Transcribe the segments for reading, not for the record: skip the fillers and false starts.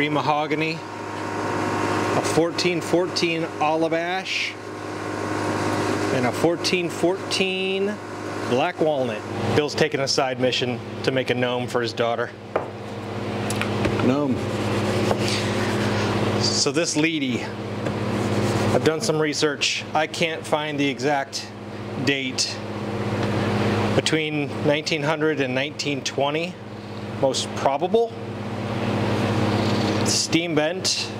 green mahogany, a 1414 olive ash, and a 1414 black walnut. Bill's taking a side mission to make a gnome for his daughter. Gnome. So this leady, I've done some research. I can't find the exact date. Between 1900 and 1920, most probable. Steam bent.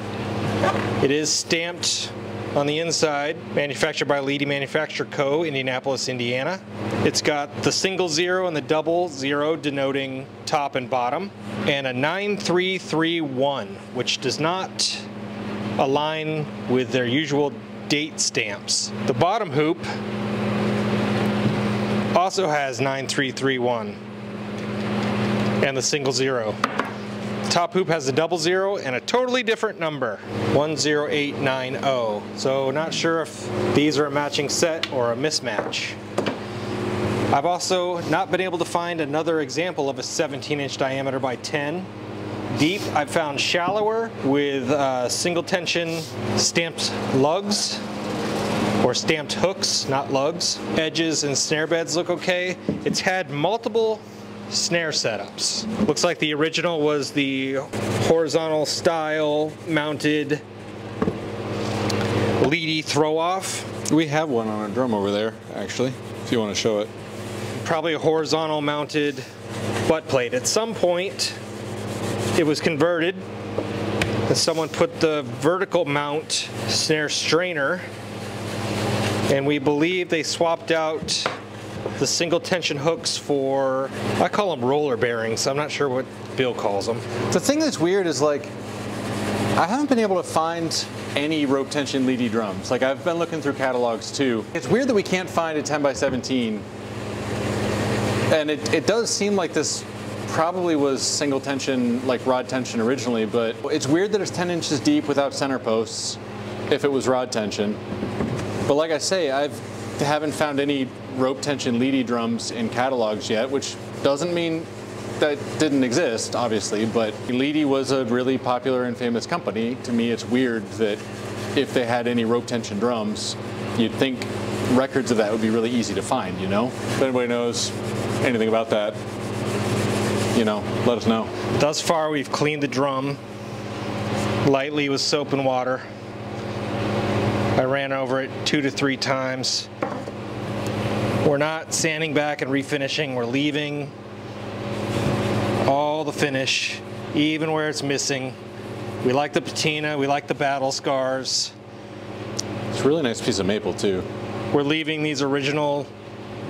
It is stamped on the inside, manufactured by Leedy Manufacture Co., Indianapolis, Indiana. It's got the single zero and the double zero denoting top and bottom, and a 9331, which does not align with their usual date stamps. The bottom hoop also has 9331 and the single zero. Top hoop has a double zero and a totally different number, 10890. So not sure if these are a matching set or a mismatch. I've also not been able to find another example of a 17-inch diameter by 10. Deep, I've found shallower with single tension stamped lugs, or stamped hooks, not lugs. Edges and snare beds look okay. It's had multiple snare setups. Looks like the original was the horizontal style mounted Leedy throw off. We have one on our drum over there, actually, if you want to show it. Probably a horizontal mounted butt plate. At some point, it was converted and someone put the vertical mount snare strainer, and we believe they swapped out the single tension hooks for, I call them roller bearings. I'm not sure what Bill calls them. The thing that's weird is, like, I haven't been able to find any rope tension Leedy drums. Like, I've been looking through catalogs too. It's weird that we can't find a 10 by 17. And it does seem like this probably was single tension, like rod tension originally, but it's weird that it's 10 inches deep without center posts if it was rod tension. But like I say, I haven't found any rope tension Leedy drums in catalogs yet, which doesn't mean that didn't exist, obviously, but Leedy was a really popular and famous company. To me, it's weird that if they had any rope tension drums, you'd think records of that would be really easy to find, you know? If anybody knows anything about that, you know, let us know. Thus far, we've cleaned the drum lightly with soap and water. I ran over it 2 to 3 times. We're not sanding back and refinishing. We're leaving all the finish, even where it's missing. We like the patina, we like the battle scars. It's a really nice piece of maple too. We're leaving these original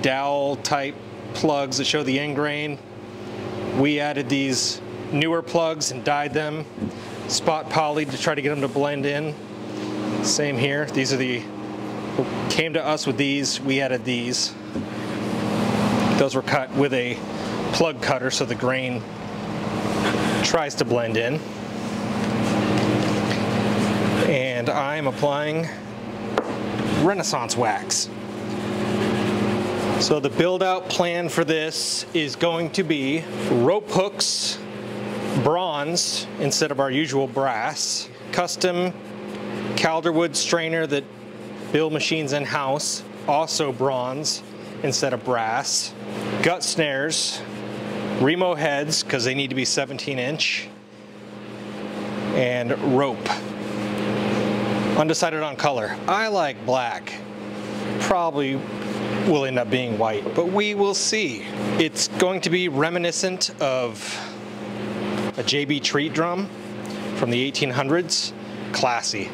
dowel type plugs that show the end grain. We added these newer plugs and dyed them, spot poly to try to get them to blend in. Same here. These are the, came to us with these, we added these. Those were cut with a plug cutter so the grain tries to blend in. And I'm applying Renaissance wax. So the build out plan for this is going to be rope hooks, bronze instead of our usual brass, custom Calderwood strainer that Bill machines in-house, also bronze instead of brass, gut snares, Remo heads because they need to be 17-inch, and rope. Undecided on color. I like black. Probably will end up being white, but we will see. It's going to be reminiscent of a JB Treat drum from the 1800s. Classy.